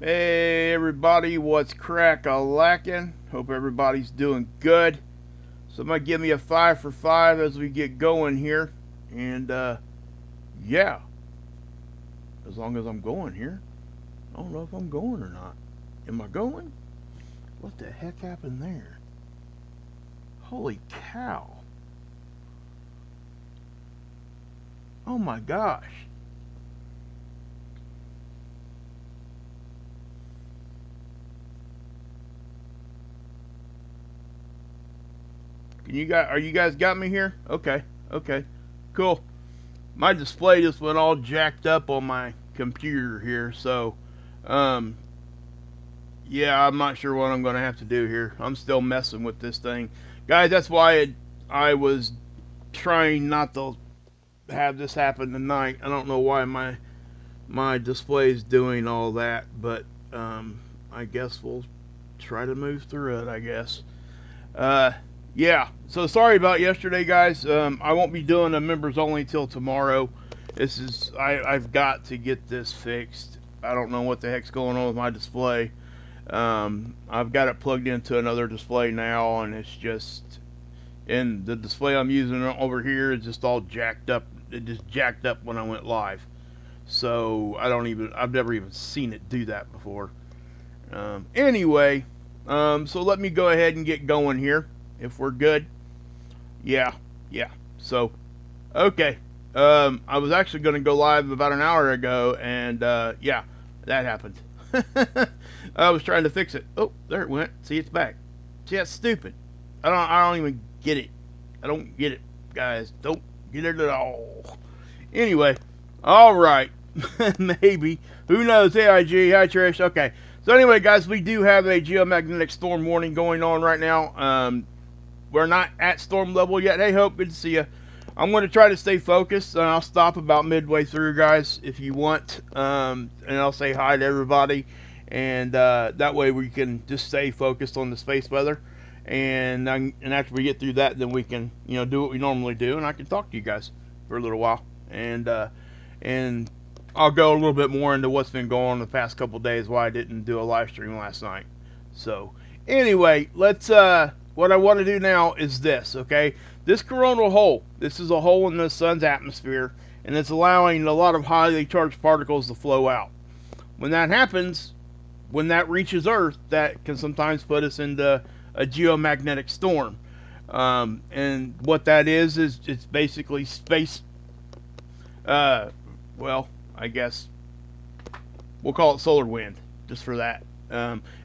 Hey everybody, what's crack-a-lackin'? Hope everybody's doing good. Somebody give me a 5 for 5 as we get going here. And yeah, as long as I'm going here. I don't know if I'm going or not. Am I going? What the heck happened there? Holy cow. Oh my gosh. Are you guys got me here? Okay. Okay. Cool. My display just went all jacked up on my computer here, so um yeah, I'm not sure what I'm going to have to do here. I'm still messing with this thing. Guys, that's why I was trying not to have this happen tonight. I don't know why my display is doing all that, but I guess we'll try to move through it, I guess. Uh, yeah, so sorry about yesterday, guys. I won't be doing a members only till tomorrow. I've got to get this fixed. I don't know what the heck's going on with my display. I've got it plugged into another display now, and and the display I'm using over here is just all jacked up. It just jacked up when I went live. So I've never even seen it do that before. Anyway, so let me go ahead and get going here, if we're good. Yeah, yeah. So, okay. I was actually going to go live about an hour ago, and yeah, that happened. I was trying to fix it. Oh, there it went. See, it's back. See, that's stupid. I don't even get it. I don't get it, guys. Don't get it at all. Anyway, all right. Maybe. Who knows? Hey, IG. Hi, Trish. Okay. So anyway, guys, we do have a geomagnetic storm warning going on right now. We're not at storm level yet. Hey, Hope, good to see you. I'm going to try to stay focused, and I'll stop about midway through, guys, if you want. And I'll say hi to everybody, and that way we can just stay focused on the space weather. And after we get through that, then we can, do what we normally do, and I can talk to you guys for a little while. And I'll go a little bit more into what's been going on the past couple days, why I didn't do a live stream last night. So, anyway, let's, what I want to do now is this, okay? This coronal hole, this is a hole in the sun's atmosphere, and it's allowing a lot of highly charged particles to flow out. When that happens, when that reaches Earth, that can sometimes put us into a geomagnetic storm. And what that is it's basically space, well, I guess we'll call it solar wind, just for that.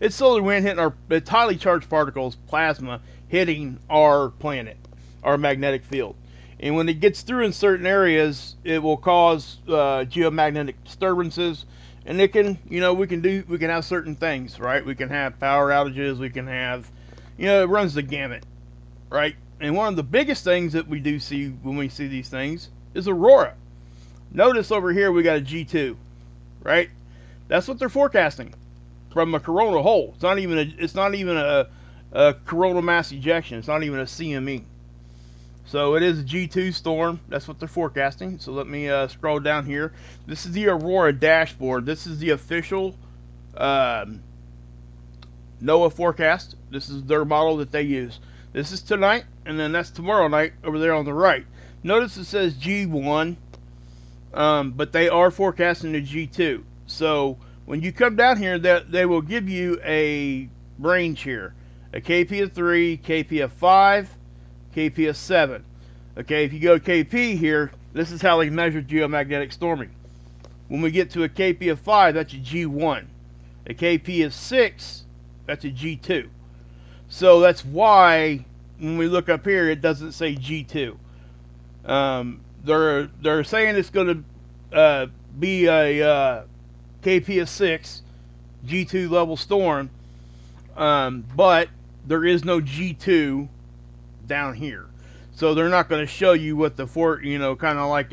It's solar wind hitting it's highly charged particles, plasma, hitting our planet, our magnetic field. And when it gets through in certain areas, it will cause geomagnetic disturbances. And it can, we can have certain things, right? We can have power outages, we can have, it runs the gamut, right? And one of the biggest things that we do see when we see these things is Aurora. Notice over here we got a G2, right? That's what they're forecasting from a coronal hole. It's not even a coronal mass ejection. It's not even a CME. So it is a G2 storm. That's what they're forecasting. So let me scroll down here. This is the Aurora dashboard. This is the official NOAA forecast. This is their model that they use. This is tonight, and then that's tomorrow night over there on the right. Notice it says G1. But they are forecasting a G2. So when you come down here, they will give you a range here. A KP of 3, KP of 5, KP of 7. Okay, if you go KP here, this is how they measure geomagnetic storming. When we get to a KP of 5, that's a G1. A KP of 6, that's a G2. So that's why when we look up here, it doesn't say G2. They're saying it's going to be a KP of 6 G2 level storm, but there is no G2 down here, so they're not going to show you what the kind of like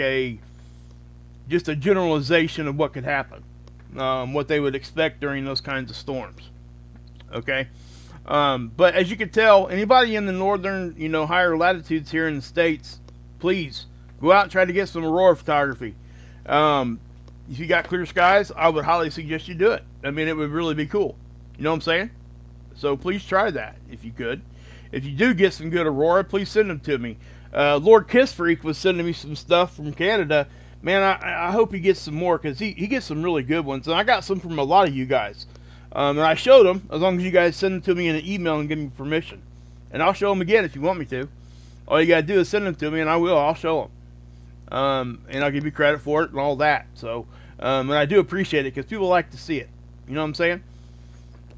just a generalization of what could happen, what they would expect during those kinds of storms. Okay. But as you can tell, anybody in the northern, higher latitudes here in the States, please go out and try to get some Aurora photography. if you got clear skies, I would highly suggest you do it. I mean, it would really be cool. You know what I'm saying? So please try that if you could. If you do get some good Aurora, please send them to me. Lord Kiss Freak was sending me some stuff from Canada. Man, I hope he gets some more, because he gets some really good ones. And I got some from a lot of you guys. And I showed them, as long as you guys send them to me in an email and give me permission. And I'll show them again if you want me to. All you got to do is send them to me, and I will. I'll show them. And I'll give you credit for it and all that. So, and I do appreciate it, because people like to see it. You know what I'm saying?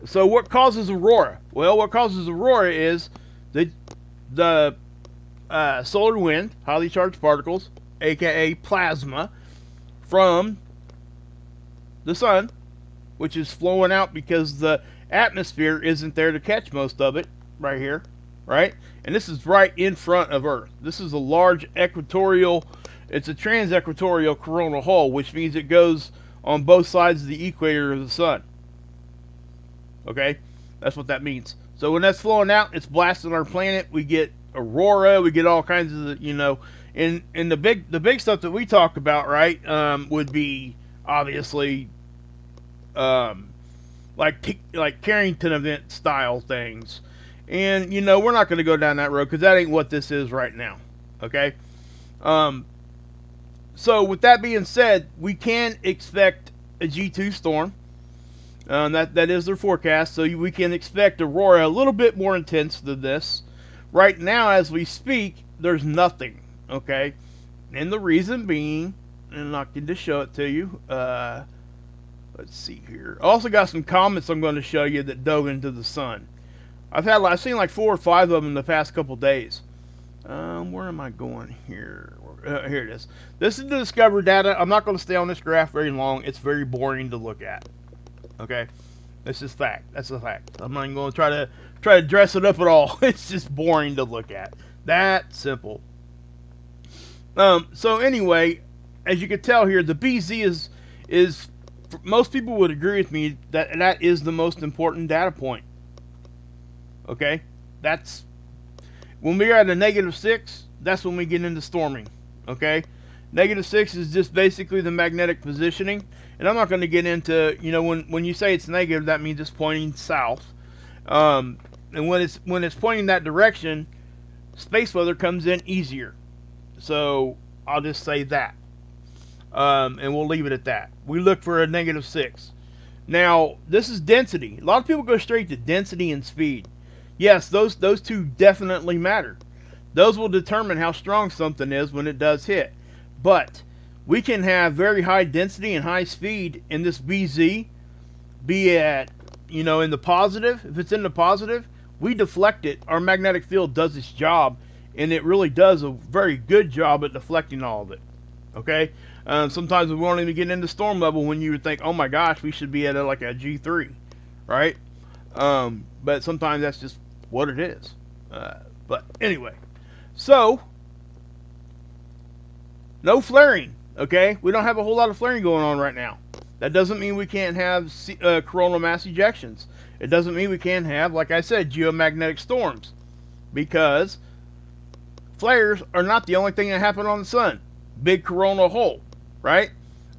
So what causes Aurora? Well, what causes Aurora is the solar wind, highly charged particles, aka plasma, from the sun, which is flowing out because the atmosphere isn't there to catch most of it, right here, right? And this is right in front of Earth. This is a large equatorial, it's a trans-equatorial coronal hole, which means it goes on both sides of the equator of the sun. Okay, that's what that means. So when that's flowing out, it's blasting our planet. We get Aurora. We get all kinds of, you know, and the big stuff that we talk about, right? Would be obviously like Carrington event style things, and you know we're not going to go down that road because that ain't what this is right now. Okay. So with that being said, we can expect a G2 storm. That is their forecast, so we can expect Aurora a little bit more intense than this. Right now, as we speak, there's nothing, okay? And the reason being, and I can just show it to you, let's see here. I also got some comets I'm going to show you that dove into the sun. I've seen like 4 or 5 of them in the past couple days. Where am I going here? Here it is. This is the discovered data. I'm not going to stay on this graph very long. It's very boring to look at. Okay, this is fact. That's a fact. I'm not even going to try to dress it up at all. It's just boring to look at. That simple. So anyway, as you can tell here, the BZ is most people would agree with me that is the most important data point. Okay, that's when we are at a -6. That's when we get into storming. Okay, -6 is just basically the magnetic positioning. And I'm not going to get into, you know, when you say it's negative, that means it's pointing south. And when it's pointing that direction, space weather comes in easier. So I'll just say that. And we'll leave it at that. We look for a -6. Now, this is density. A lot of people go straight to density and speed. Yes, those two definitely matter. Those will determine how strong something is when it does hit. But we can have very high density and high speed in this BZ, be at, you know, in the positive. If it's in the positive, we deflect it. Our magnetic field does its job, and it really does a very good job at deflecting all of it. Okay? Sometimes we won't even get into storm level when you would think, oh my gosh, we should be at like a G3, right? But sometimes that's just what it is. But anyway, so no flaring. Okay, we don't have a whole lot of flaring going on right now. That doesn't mean we can't have coronal mass ejections. It doesn't mean we can't have, like I said, geomagnetic storms, because flares are not the only thing that happen on the sun. Big coronal hole, right?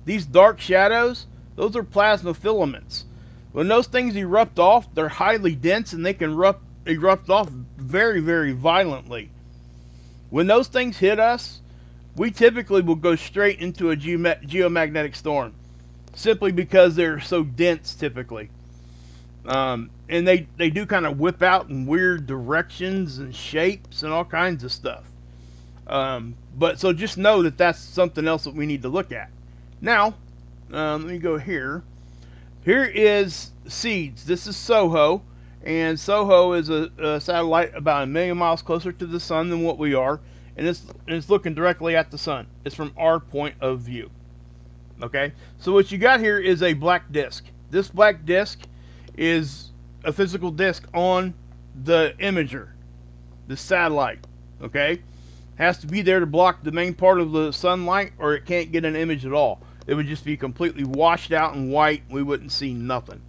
These dark shadows, those are plasma filaments. When those things erupt off, they're highly dense and they can erupt off very, very violently. When those things hit us, we typically will go straight into a geomagnetic storm, simply because they're so dense typically. And they do kind of whip out in weird directions and shapes and all kinds of stuff. But so just know that that's something else that we need to look at. Now, let me go here. Here is SEEDS. This is SOHO. And SOHO is a satellite about 1 million miles closer to the sun than what we are. And it's looking directly at the sun. It's from our point of view. Okay? So what you got here is a black disk. This black disk is a physical disk on the imager, the satellite. Okay? Has to be there to block the main part of the sunlight, or it can't get an image at all. It would just be completely washed out and white. We wouldn't see nothing.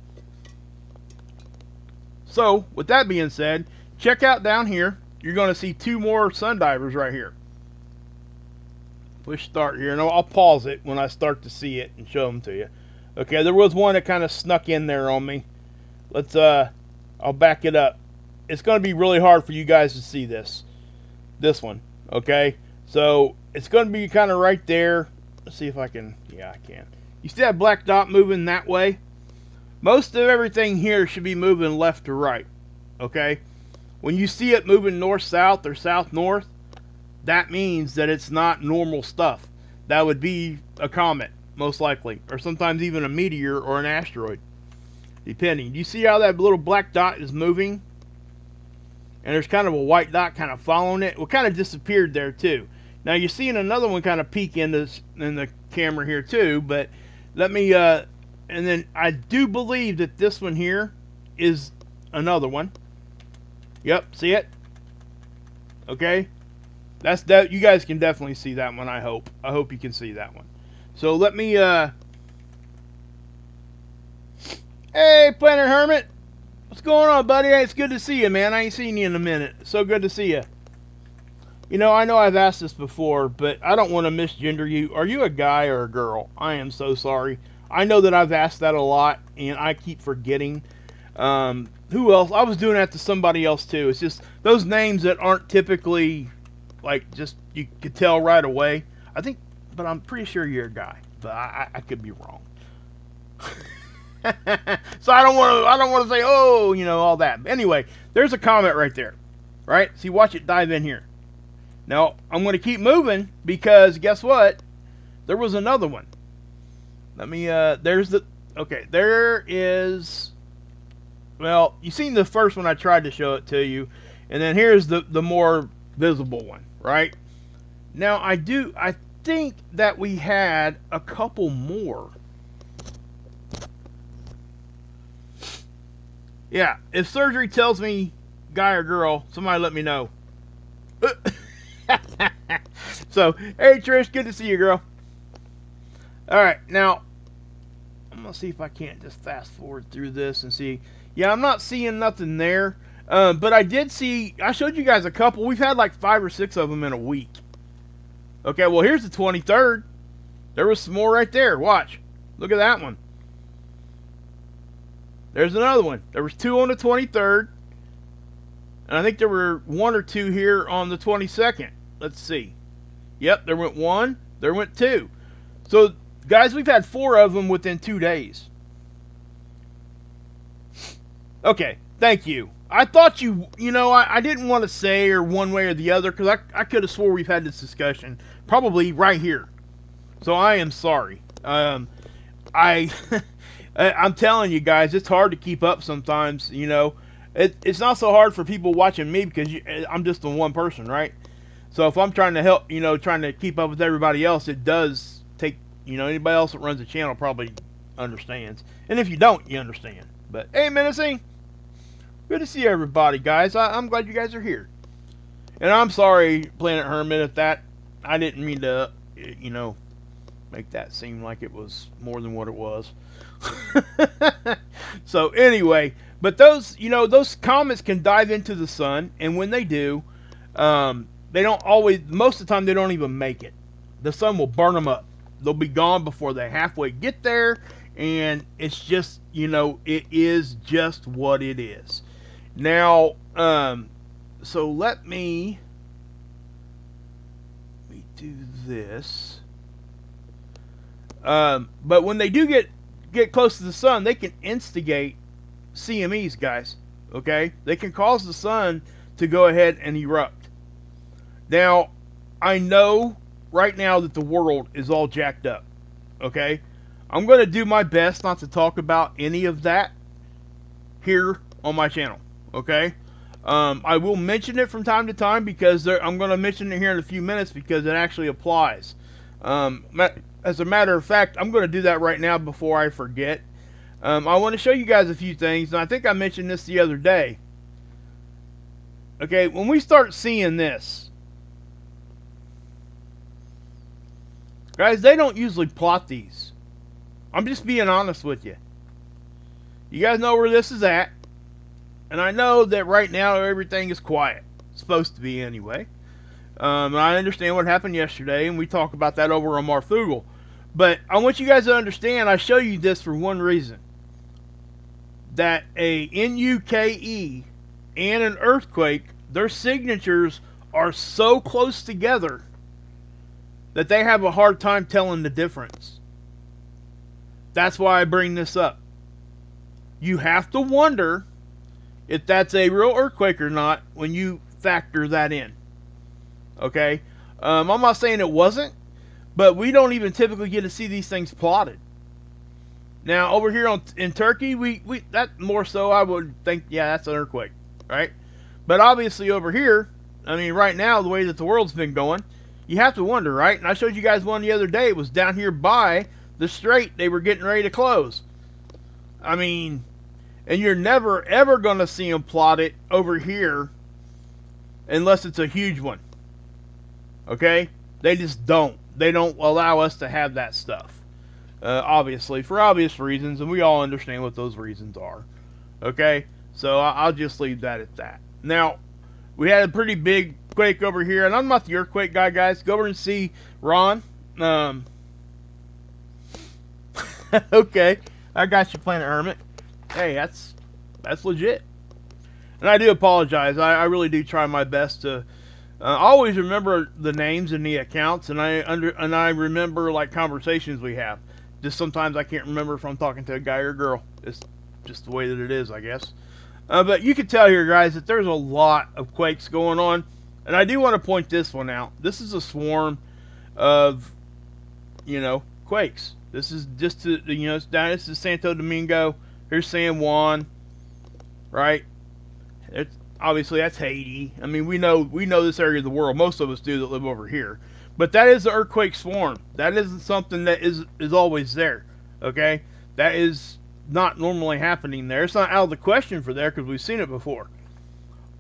So, with that being said, check out down here. You're going to see 2 more sun divers right here. Push start here, and I'll pause it when I start to see it and show them to you. Okay, there was one that kind of snuck in there on me. Let's, I'll back it up. It's going to be really hard for you guys to see this one, okay? So, it's going to be kind of right there. Let's see if I can, yeah, I can. You see that black dot moving that way? Most of everything here should be moving left to right, okay? When you see it moving north-south or south-north, that means that it's not normal stuff. That would be a comet, most likely, or sometimes even a meteor or an asteroid, depending. Do you see how that little black dot is moving? And there's kind of a white dot kind of following it. Well, kind of disappeared there too. Now you're seeing another one kind of peek in the camera here too, but let me, and then I do believe that this one here is another one. Yep, see it? Okay. That's that. You guys can definitely see that one. I hope you can see that one. So let me. Hey, Planet Hermit, what's going on, buddy? Hey, it's good to see you, man. I ain't seen you in a minute. So good to see you. You know, I know I've asked this before, but I don't want to misgender you. Are you a guy or a girl? I am so sorry. I know that I've asked that a lot, and I keep forgetting. Who else? I was doing that to somebody else too. It's just those names that aren't typically. Like, just, you could tell right away. I think, but I'm pretty sure you're a guy. But I could be wrong. So I don't want to say, oh, you know, all that. But anyway, there's a comet right there. Right? See, watch it dive in here. Now, I'm going to keep moving because guess what? There was another one. Let me, there's the, okay, there is, well, you seen the first one I tried to show it to you. And then here's the more visible one. Right? Now, I think that we had a couple more. Yeah, if surgery tells me guy or girl, somebody let me know. So, hey Trish, good to see you, girl. Alright, now, I'm going to see if I can't just fast forward through this and see. Yeah, I'm not seeing nothing there. But I did see, I showed you guys a couple. We've had like 5 or 6 of them in a week. Okay, well, here's the 23rd. There was some more right there. Watch. Look at that one. There's another one. There was 2 on the 23rd. And I think there were 1 or 2 here on the 22nd. Let's see. Yep, there went 1. There went 2. So, guys, we've had 4 of them within 2 days. Okay, thank you. I thought you know, I didn't want to say or one way or the other because I could have swore we've had this discussion probably right here. So I am sorry. I'm telling you guys, it's hard to keep up sometimes, you know. It's not so hard for people watching me because I'm just the one person, right? So if I'm trying to help, you know, trying to keep up with everybody else, it does take, you know, anybody else that runs the channel probably understands. And if you don't, you understand. But, hey, Menacing. Good to see everybody, guys. I'm glad you guys are here. And I'm sorry, Planet Hermit, if that, I didn't mean to, you know, make that seem like it was more than what it was. So anyway, but those, you know, those comets can dive into the sun, and when they do, they don't always, most of the time they don't even make it. The sun will burn them up. They'll be gone before they halfway get there, and it's just, you know, it is just what it is. Now, so let me do this. But when they do get close to the sun, they can instigate CMEs, guys. Okay? They can cause the sun to go ahead and erupt. Now, I know right now that the world is all jacked up. Okay? I'm going to do my best not to talk about any of that here on my channel. Okay? I will mention it from time to time because I'm going to mention it here in a few minutes because it actually applies. As a matter of fact, I'm going to do that right now before I forget. I want to show you guys a few things, and I think I mentioned this the other day. Okay, when we start seeing this, guys, they don't usually plot these. I'm just being honest with you. You guys know where this is at. And I know that right now everything is quiet. It's supposed to be anyway. And I understand what happened yesterday, and we talk about that over on Marfugal. But I want you guys to understand, I show you this for one reason. That a NUKE and an earthquake, their signatures are so close together that they have a hard time telling the difference. That's why I bring this up. You have to wonder if that's a real earthquake or not when you factor that in. Okay? I'm not saying it wasn't, but we don't even typically get to see these things plotted. Now, over here in Turkey, we that more so I would think, yeah, that's an earthquake, right? But obviously over here, I mean, right now, the way that the world's been going, you have to wonder, right? And I showed you guys one the other day. It was down here by the strait they were getting ready to close. I mean, and you're never, ever going to see them plot it over here unless it's a huge one. Okay? They just don't. They don't allow us to have that stuff. Obviously, for obvious reasons, and we all understand what those reasons are. Okay? So I'll just leave that at that. Now, we had a pretty big quake over here, and I'm not the earthquake guy, guys. Go over and see Ron. Okay, I got you, Planet Hermit. Hey, that's legit. And I do apologize. I really do try my best to always remember the names in the accounts, and I remember like conversations we have. Just sometimes I can't remember if I'm talking to a guy or a girl. It's just the way that it is, I guess. But you can tell here, guys, that there's a lot of quakes going on. And I do want to point this one out. This is a swarm of, quakes. This is just to, it's down. This is Santo Domingo. Here's San Juan, right? It's obviously that's Haiti. I mean, we know this area of the world. Most of us do that live over here. But that is the earthquake swarm. That isn't something that is always there. Okay, that is not normally happening there. It's not out of the question for there because we've seen it before.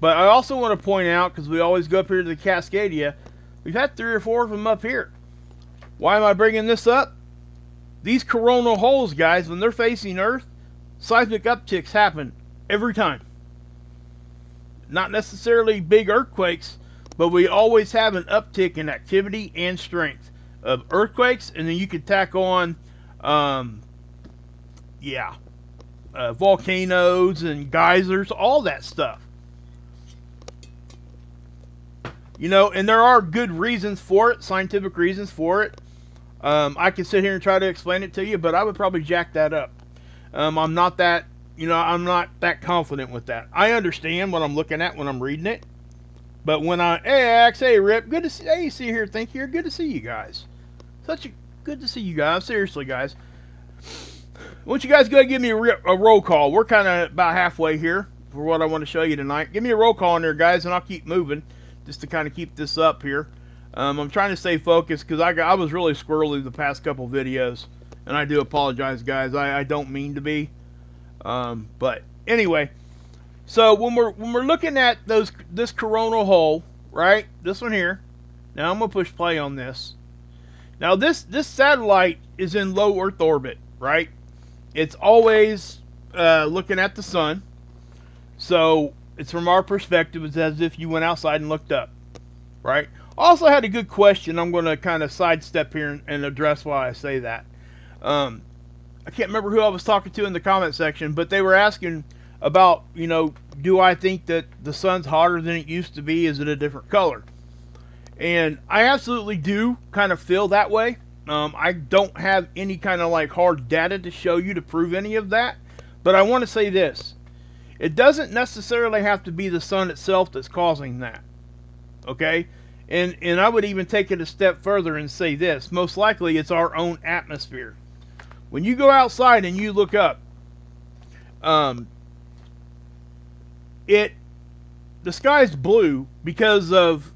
But I also want to point out, because we always go up here to the Cascadia, we've had 3 or 4 of them up here. Why am I bringing this up? These coronal holes, guys, when they're facing Earth, seismic upticks happen every time. Not necessarily big earthquakes, but we always have an uptick in activity and strength of earthquakes, and then you can tack on, volcanoes and geysers, all that stuff. And there are good reasons for it, scientific reasons for it. I can sit here and try to explain it to you, but I would probably jack that up. I'm not that, I'm not that confident with that. I understand what I'm looking at when I'm reading it. But when hey Axe, hey Rip, good to see, hey, see here, thank you, good to see you guys. Good to see you guys, seriously guys. I want you guys to go give me a roll call. We're kind of about halfway here for what I want to show you tonight. Give me a roll call in there, guys, and I'll keep moving just to kind of keep this up here. I'm trying to stay focused because I was really squirrely the past couple videos, and I do apologize, guys. I don't mean to be, but anyway. So when we're looking at this coronal hole, right? This one here. Now I'm gonna push play on this. Now this satellite is in low Earth orbit, right? It's always looking at the sun. So it's from our perspective, it's as if you went outside and looked up, right? Also had a good question. I'm going to kind of sidestep here and address why I say that. I can't remember who I was talking to in the comment section, but they were asking about, do I think that the sun's hotter than it used to be? Is it a different color? And I absolutely do kind of feel that way. I don't have any kind of like hard data to show you to prove any of that, but I want to say this. It doesn't necessarily have to be the sun itself that's causing that. Okay? And I would even take it a step further and say this. Most likely it's our own atmosphere. When you go outside and you look up, the sky's blue because of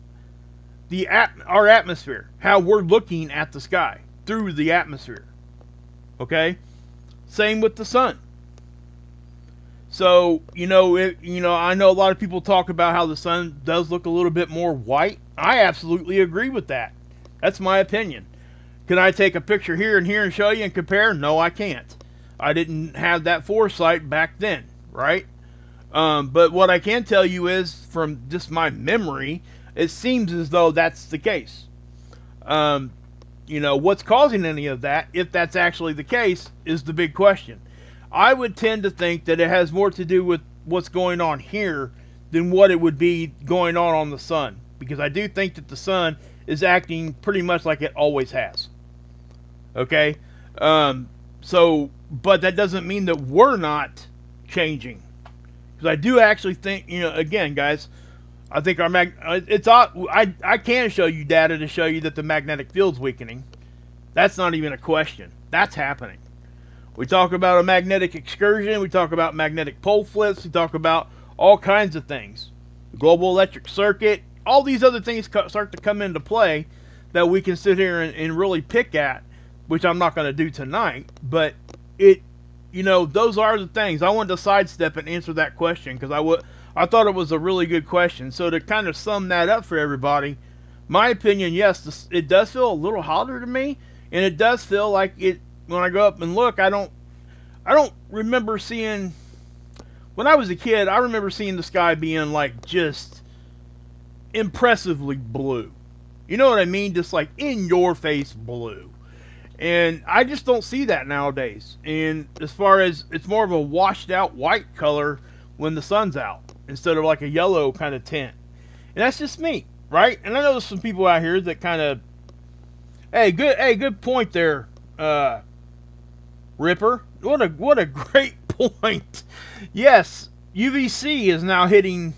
our atmosphere, how we're looking at the sky through the atmosphere. Okay? Same with the sun. So, I know a lot of people talk about how the sun does look a little bit more white. I absolutely agree with that. That's my opinion. Can I take a picture here and show you and compare? No, I can't. I didn't have that foresight back then, right? But what I can tell you is, from just my memory, It seems as though that's the case. You know, what's causing any of that, if that's actually the case, is the big question. I would tend to think that it has more to do with what's going on here than what it would be going on the sun. Because I do think that the sun is acting pretty much like it always has. Okay? But that doesn't mean that we're not changing. Because I do actually think, you know, again, guys, I think our I can show you data to show you that the magnetic field's weakening. That's not even a question. That's happening. We talk about a magnetic excursion. We talk about magnetic pole flips. We talk about all kinds of things. The global electric circuit. All these other things start to come into play that we can sit here and really pick at, which I'm not going to do tonight. But you know, those are the things. I wanted to sidestep and answer that question because I thought it was a really good question. So to kind of sum that up for everybody, my opinion, yes, it does feel a little hotter to me, and it does feel like it. When I go up and look, I don't remember seeing. When I was a kid, I remember seeing the sky being like just impressively blue. You know what I mean? Just like in your face blue. And I just don't see that nowadays. And as far as it's more of a washed out white color when the sun's out instead of like a yellow kind of tint. And that's just me, right? And I know there's some people out here that kind of, hey, good point there, Ripper. What a great point. Yes, UVC is now hitting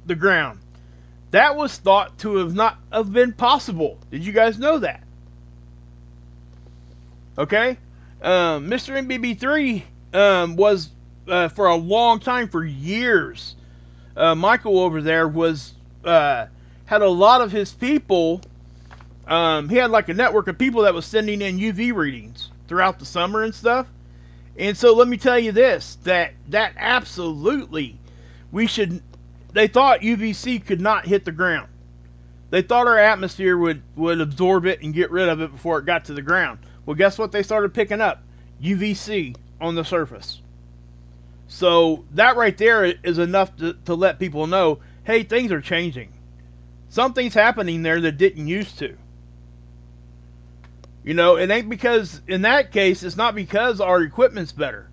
the ground. That was thought to not have been possible. Did you guys know that? Okay, Mr. MBB3 was for a long time, for years. Michael over there was had a lot of his people. He had like a network of people that was sending in UV readings throughout the summer and stuff. And so let me tell you this: that absolutely they thought UVC could not hit the ground. They thought our atmosphere would absorb it and get rid of it before it got to the ground. Well, guess what they started picking up? UVC on the surface. So that right there is enough to let people know, hey, things are changing. Something's happening there that didn't used to. You know, it ain't because, in that case, it's not because our equipment's better.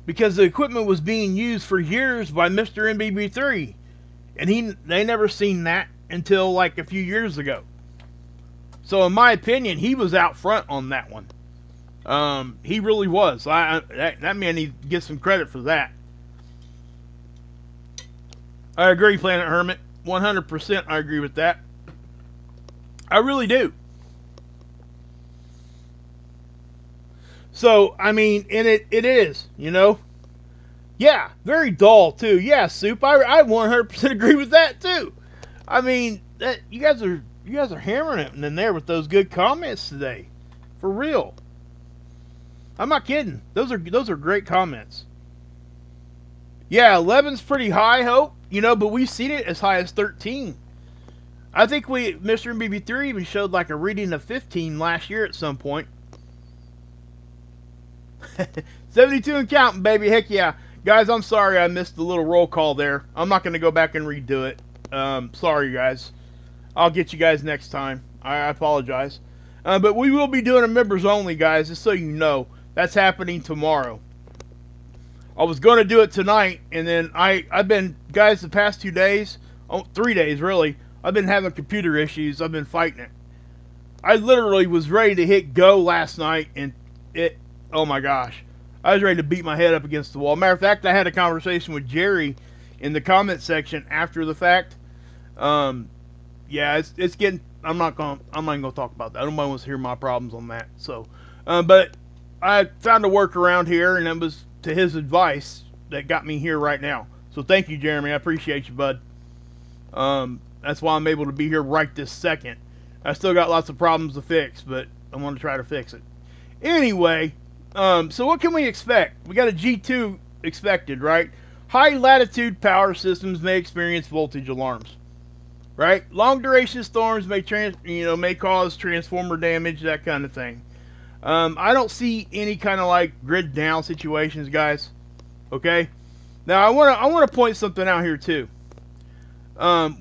Because the equipment was being used for years by Mr. MBB3. And they never seen that until like a few years ago. So in my opinion, he was out front on that one. He really was. That man needs to get some credit for that. I agree, Planet Hermit. 100% I agree with that. I really do. So, I mean, and it is, you know. Yeah, very dull too. Yeah, Soup. I 100% agree with that too. I mean, you guys are hammering it in there with those good comments today, for real. I'm not kidding. Those are great comments. Yeah, 11's pretty high, Hope. You know, but we've seen it as high as 13. I think Mr. MBB3 even showed like a reading of 15 last year at some point. 72 and counting, baby. Heck yeah. Guys, I'm sorry I missed the little roll call there. I'm not going to go back and redo it. Sorry, guys. I'll get you guys next time. I apologize. But we will be doing a members only, guys, just so you know. That's happening tomorrow. I was going to do it tonight, and then I've been, guys, the past 2 days, 3 days really, I've been having computer issues. I've been fighting it. I literally was ready to hit go last night, and oh my gosh. I was ready to beat my head up against the wall. Matter of fact, I had a conversation with Jerry in the comment section after the fact. Yeah, it's getting. I'm not even gonna talk about that. Nobody wants to hear my problems on that. So, but I found a workaround here, and it was to his advice that got me here right now. So thank you, Jeremy. I appreciate you, bud. That's why I'm able to be here right this second. I still got lots of problems to fix, but I want to try to fix it. Anyway. So what can we expect? We got a G2 expected, right? High latitude power systems may experience voltage alarms, right? Long duration storms may cause transformer damage, that kind of thing. I don't see any kind of like grid down situations, guys. Okay. Now I want to point something out here too.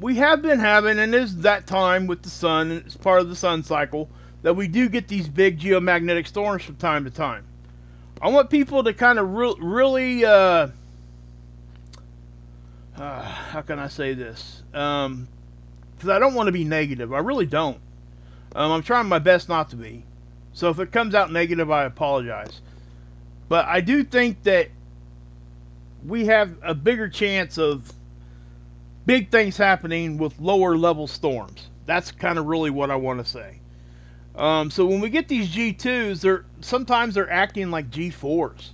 We have been having, and it's that time with the sun, and it's part of the sun cycle, that we do get these big geomagnetic storms from time to time. I want people to kind of really, how can I say this? Because I don't want to be negative. I really don't. I'm trying my best not to be. So if it comes out negative, I apologize. But I do think that we have a bigger chance of big things happening with lower level storms. That's kind of really what I want to say. So when we get these G2s, sometimes they're acting like G4s.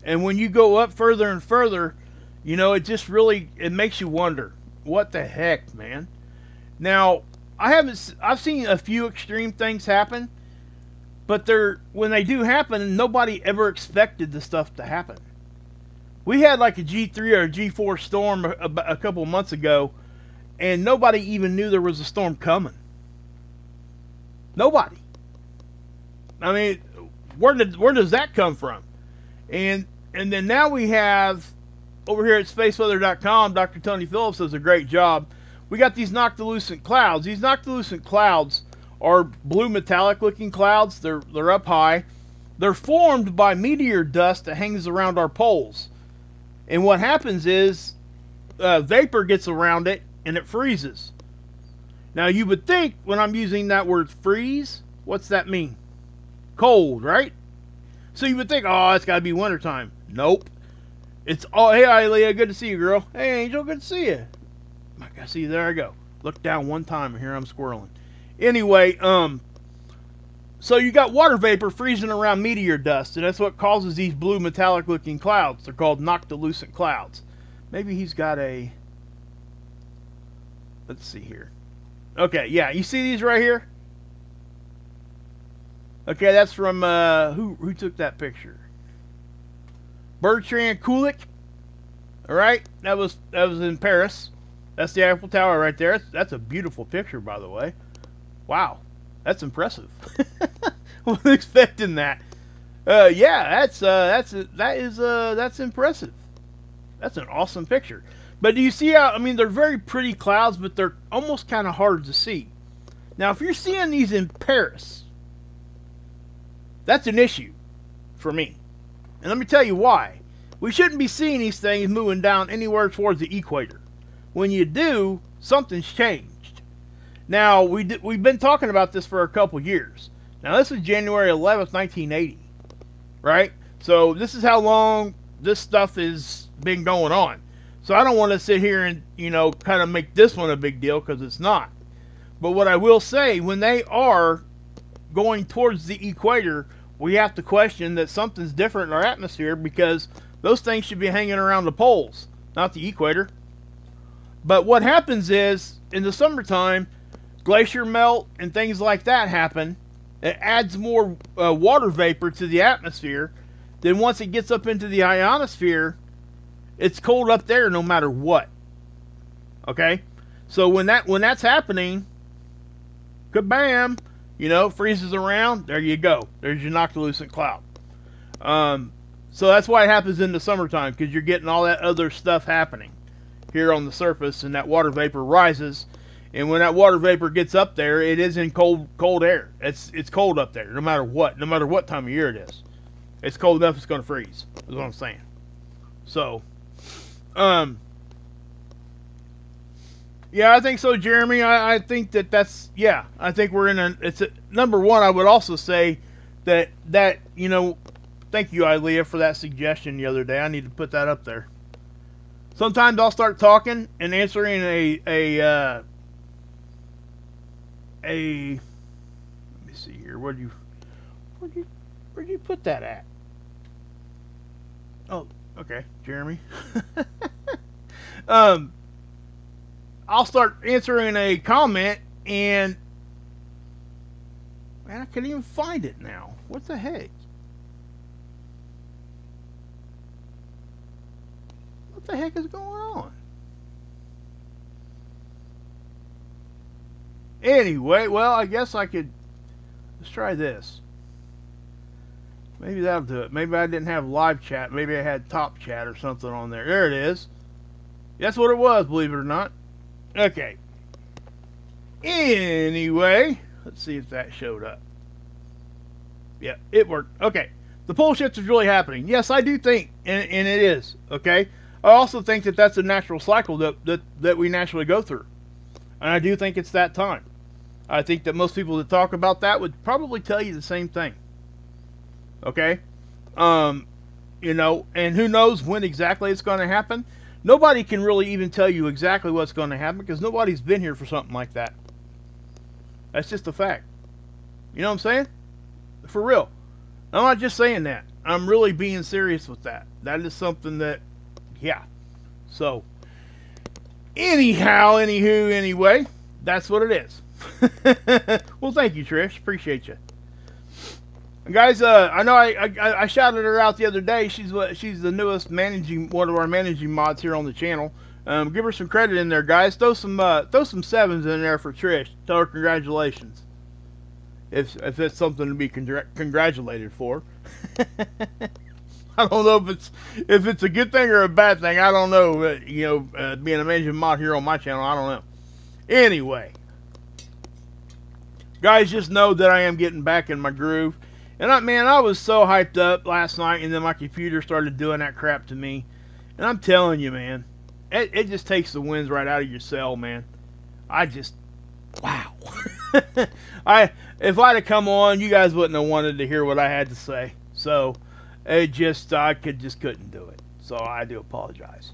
And when you go up further and further, you know, it just really, it makes you wonder, what the heck, man? Now, I've seen a few extreme things happen, but when they do happen, nobody ever expected the stuff to happen. We had like a G3 or a G4 storm a couple months ago, and nobody even knew there was a storm coming. Nobody. I mean, where does that come from? And then now we have, over here at spaceweather.com, Dr. Tony Phillips does a great job. We got these Noctilucent clouds. These Noctilucent clouds are blue metallic looking clouds. They're up high. They're formed by meteor dust that hangs around our poles. And what happens is vapor gets around it and it freezes. Now you would think when I'm using that word freeze, what's that mean? Cold, right? So you would think, oh, it's got to be wintertime. Nope. It's, oh, hey, Ilea, good to see you, girl. Hey, Angel, good to see you. I see, there I go. Look down one time and here I'm squirreling. Anyway, so you got water vapor freezing around meteor dust, and that's what causes these blue metallic looking clouds. They're called Noctilucent clouds. Maybe he's got a, let's see here. Okay, yeah, you see these right here? Okay, that's from, who took that picture? Bertrand Kulik. Alright, that was in Paris. That's the Eiffel Tower right there. That's a beautiful picture, by the way. Wow, that's impressive. Wasn't expecting that. Yeah, that's impressive. That's an awesome picture. But do you see how, I mean, they're very pretty clouds, but they're almost kind of hard to see. Now, if you're seeing these in Paris, that's an issue for me. And let me tell you why. We shouldn't be seeing these things moving down anywhere towards the equator. When you do, something's changed. Now, we've been talking about this for a couple years. Now, this is January 11th, 1980. Right? So, this is how long this stuff has been going on. So, I don't want to sit here and, you know, kind of make this one a big deal, because it's not. But what I will say, when they are going towards the equator, we have to question that something's different in our atmosphere, because those things should be hanging around the poles, not the equator. But what happens is, in the summertime, glacier melt and things like that happen. It adds more water vapor to the atmosphere. Then once it gets up into the ionosphere, it's cold up there no matter what. Okay? So when that's happening, kabam, you know, freezes around, there you go. There's your Noctilucent cloud. So that's why it happens in the summertime, because you're getting all that other stuff happening here on the surface, and that water vapor rises. And when that water vapor gets up there, it is in cold air. It's cold up there, no matter what time of year it is. It's cold enough, it's going to freeze, is what I'm saying. So, yeah, I think so, Jeremy. I think that's, yeah, I think we're in number one, I would also say that, you know, thank you, Ilea, for that suggestion the other day. I need to put that up there. Sometimes I'll start talking and answering let me see here. Where'd you put that at? Oh, okay, Jeremy. I'll start answering a comment, and man, I can't even find it now. What the heck? What the heck is going on? Anyway, well, I guess I could, let's try this. Maybe that'll do it. Maybe I didn't have live chat. Maybe I had top chat or something on there. There it is. That's what it was, believe it or not. Okay. Anyway, let's see if that showed up. Yeah, it worked. Okay. The pole shift is really happening. Yes, I do think, and it is. Okay. I also think that that's a natural cycle that we naturally go through. And I do think it's that time. I think that most people that talk about that would probably tell you the same thing. Okay? You know, and who knows when exactly it's going to happen? Nobody can really even tell you exactly what's going to happen because nobody's been here for something like that. That's just a fact. You know what I'm saying? For real. I'm not just saying that. I'm really being serious with that. That is something that, yeah. So, anyhow, anywho, anyway, that's what it is. Well, thank you, Trish. Appreciate you. And guys, I know I shouted her out the other day. She's the newest one of our managing mods here on the channel. Give her some credit in there, guys. Throw some sevens in there for Trish. Tell her congratulations. If it's something to be congratulated for. I don't know if it's a good thing or a bad thing. I don't know. But, you know, being a managing mod here on my channel, I don't know. Anyway, guys, just know that I am getting back in my groove. And I was so hyped up last night, and then my computer started doing that crap to me. And I'm telling you, man, it just takes the winds right out of your cell, man. Wow. If I'd have come on, you guys wouldn't have wanted to hear what I had to say. So, I couldn't do it. So I do apologize.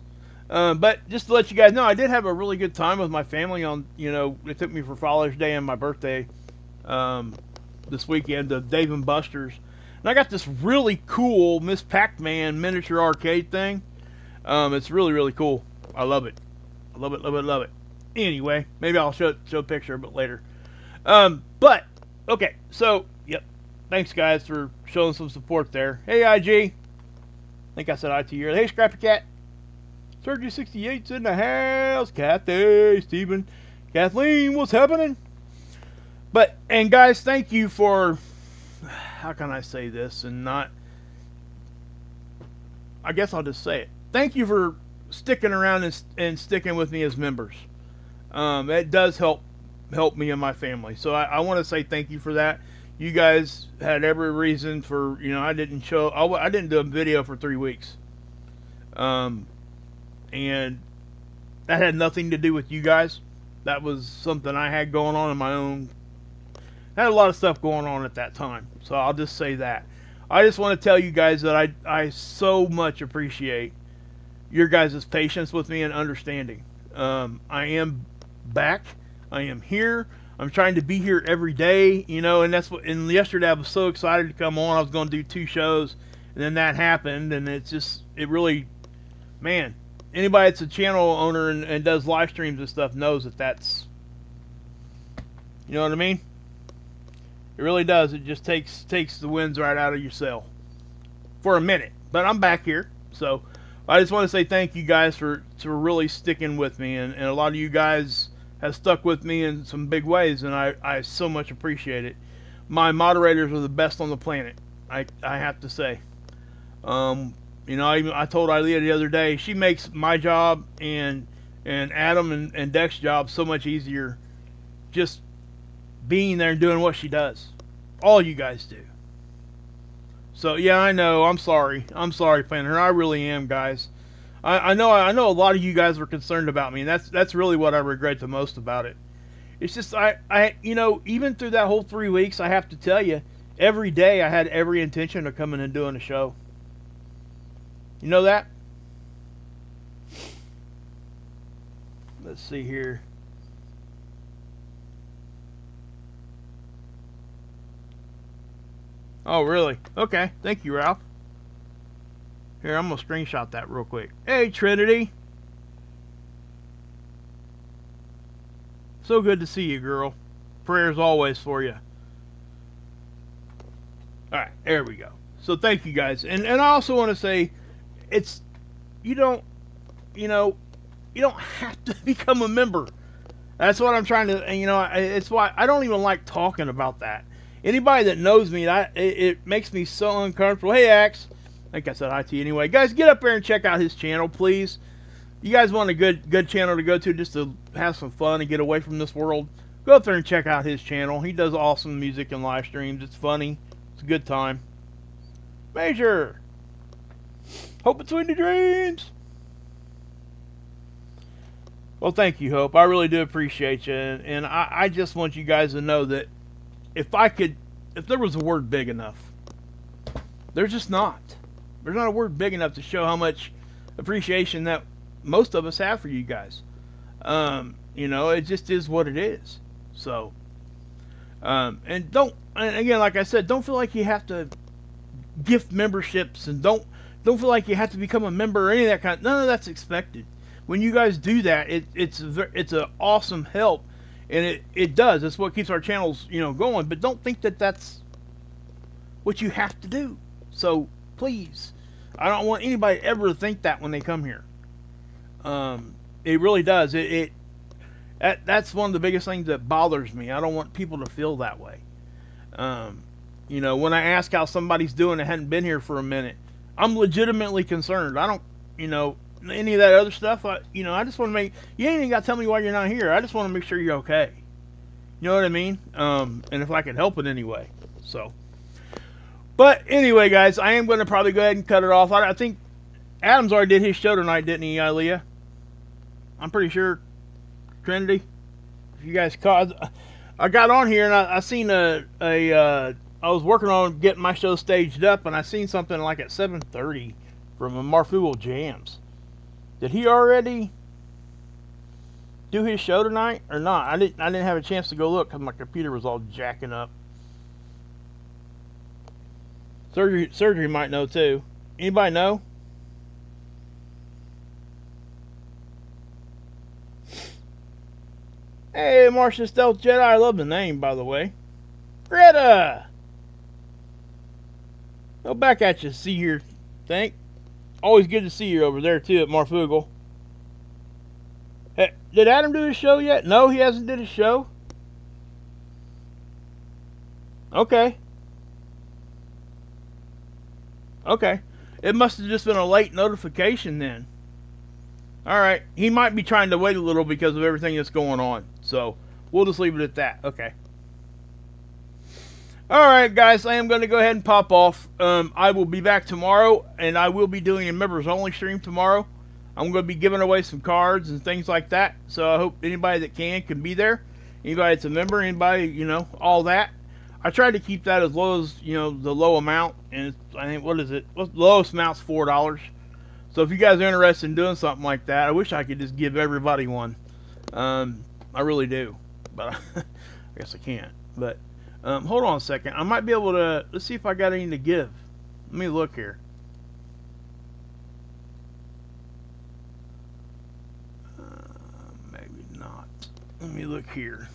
But just to let you guys know, I did have a really good time with my family on, you know, it took me for Father's Day and my birthday, this weekend to Dave & Buster's. And I got this really cool Miss Pac-Man miniature arcade thing. It's really, really cool. I love it. I love it, love it, love it. Anyway, maybe I'll show a picture of it later. But, okay, so, yep. Thanks, guys, for showing some support there. Hey, IG. I think I said I to you. Hey, Scrappy Cat. Surgery68's in the house. Kathy, Steven, Kathleen, what's happening? But, and guys, thank you for, how can I say this and not, I guess I'll just say it. Thank you for sticking around and sticking with me as members. It does help me and my family. So I want to say thank you for that. You guys had every reason for, you know, I didn't do a video for 3 weeks. And that had nothing to do with you guys. That was something I had going on in my own. I had a lot of stuff going on at that time. So I'll just say that. I just want to tell you guys that I so much appreciate your guys' patience with me and understanding. I am back. I am here. I'm trying to be here every day, you know, and and yesterday I was so excited to come on. I was going to do 2 shows, and then that happened, and it really, man, anybody that's a channel owner and does live streams and stuff knows that's, you know what I mean? It really does. It just takes the winds right out of your cell for a minute. But I'm back here, so I just want to say thank you guys for really sticking with me, and a lot of you guys have stuck with me in some big ways, and I so much appreciate it. My moderators are the best on the planet, I have to say. You know, I told Ilea the other day, she makes my job and Adam and Deck's job so much easier just being there and doing what she does. All you guys do. So yeah, I know. I'm sorry, Planner. I really am, guys. I know a lot of you guys were concerned about me, and that's really what I regret the most about it. It's just I you know, even through that whole 3 weeks, I have to tell you, every day I had every intention of coming and doing a show. You know that? Let's see here. Oh, really? Okay. Thank you, Ralph. Here, I'm going to screenshot that real quick. Hey, Trinity. So good to see you, girl. Prayers always for you. Alright, there we go. So thank you, guys. And I also want to say, you don't have to become a member. That's what I'm trying to, you know, it's why I don't even like talking about that. Anybody that knows me, it makes me so uncomfortable. Hey, Axe. I think I said hi to you anyway. Guys, get up there and check out his channel, please. you guys want a good channel to go to just to have some fun and get away from this world, go up there and check out his channel. He does awesome music and live streams. It's funny. It's a good time. Major. Hope between the dreams. Well, thank you, Hope. I really do appreciate you. And I just want you guys to know that if there was a word big enough, there's just not. There's not a word big enough to show how much appreciation that most of us have for you guys. You know, it just is what it is. So, and again, like I said, don't feel like you have to gift memberships, and don't feel like you have to become a member or any of that kind. None of that's expected. When you guys do that, it's an awesome help, and it does. It's what keeps our channels, you know, going. But don't think that that's what you have to do. So please, I don't want anybody ever to think that when they come here. It really does. That's one of the biggest things that bothers me. I don't want people to feel that way. You know, when I ask how somebody's doing that hadn't been here for a minute, I'm legitimately concerned. I don't, you know, any of that other stuff. I just want to make, you ain't even got to tell me why you're not here. I just want to make sure you're okay. You know what I mean? And if I can help it anyway. So, but anyway, guys, I am going to probably go ahead and cut it off. I think Adams already did his show tonight, didn't he, Leah? I'm pretty sure. Trinity, if you guys caught, I got on here and I seen I was working on getting my show staged up, and I seen something like at 7:30 from a Marfugal Jams. Did he already do his show tonight or not? I didn't have a chance to go look because my computer was all jacking up. Surgery might know too. Anybody know? Hey, Martian Stealth Jedi, I love the name, by the way. Greta! Go back at you, see here, Thank. Always good to see you over there, too, at Marfugal. Hey, did Adam do his show yet? No, he hasn't did his show? Okay. Okay. It must have just been a late notification then. Alright, he might be trying to wait a little because of everything that's going on. So, we'll just leave it at that. Okay. Alright, guys, I am going to go ahead and pop off. I will be back tomorrow, and I will be doing a members-only stream tomorrow. I'm going to be giving away some cards and things like that. So, I hope anybody that can be there. Anybody that's a member, anybody, you know, all that. I tried to keep that as low as, you know, the low amount. And I think, what is it? The lowest amount's $4. So if you guys are interested in doing something like that, I wish I could just give everybody one. I really do, but I guess I can't. But hold on a second. I might be able to, let's see if I got anything to give. Let me look here. Maybe not. Let me look here.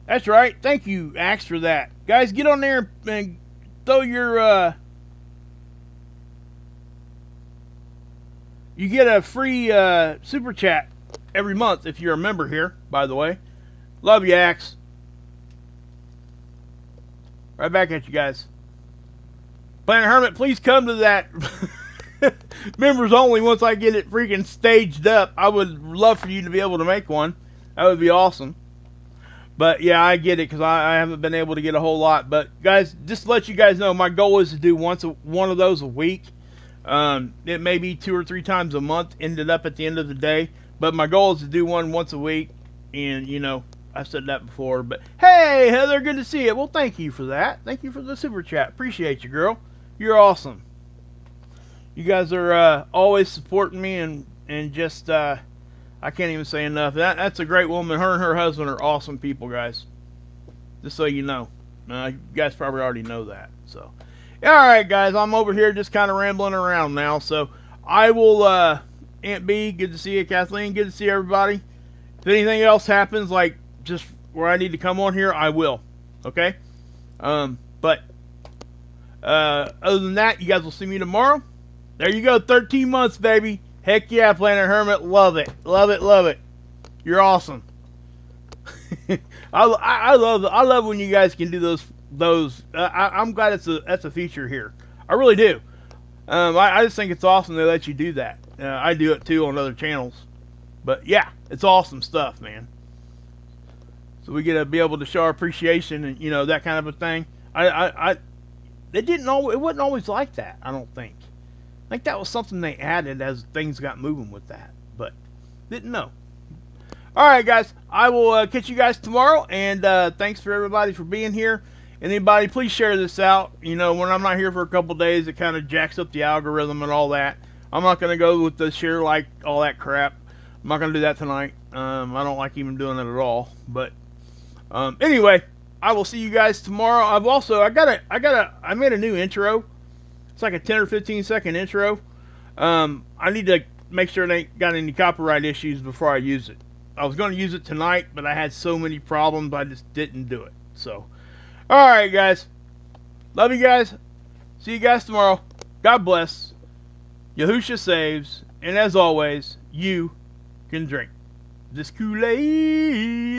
That's right. Thank you, Axe, for that. Guys, get on there and throw your... You get a free super chat every month if you're a member here, by the way. Love you, Axe. Right back at you guys. Planet Hermit, please come to that members only once I get it freaking staged up. I would love for you to be able to make one. That would be awesome. But yeah, I get it because I haven't been able to get a whole lot. But guys, just to let you guys know, my goal is to do one of those a week. It may be 2 or 3 times a month, ended up at the end of the day, but my goal is to do one once a week, and, you know, I've said that before, but, hey, Heather, good to see you. Well, thank you for that. Thank you for the super chat. Appreciate you, girl. You're awesome. You guys are, always supporting me, and just, I can't even say enough. That's a great woman. Her and her husband are awesome people, guys. Just so you know. You guys probably already know that, so... Alright, guys, I'm over here just kind of rambling around now, so I will, Aunt B, good to see you, Kathleen, good to see everybody. If anything else happens, like, just where I need to come on here, I will, okay? But, other than that, you guys will see me tomorrow. There you go, 13 months, baby. Heck yeah, Planet Hermit, love it, love it, love it. You're awesome. I love when you guys can do those. I'm glad that's a feature here. I really do. I just think it's awesome they let you do that. I do it too on other channels. But yeah, it's awesome stuff, man. So we get to be able to show our appreciation and that kind of a thing. It wasn't always like that. I don't think. I think that was something they added as things got moving with that, but didn't know. All right, guys, I will catch you guys tomorrow, and thanks for everybody for being here. Anybody, please share this out. When I'm not here for a couple days, it kind of jacks up the algorithm and all that. I'm not going to go with the share like all that crap. I'm not going to do that tonight. I don't like even doing it at all. But anyway, I will see you guys tomorrow. I made a new intro. It's like a 10 or 15 second intro. I need to make sure it ain't got any copyright issues before I use it. I was going to use it tonight, but I had so many problems, I just didn't do it. So, alright, guys. Love you guys. See you guys tomorrow. God bless. Yahusha saves. And as always, you can drink this Kool-Aid.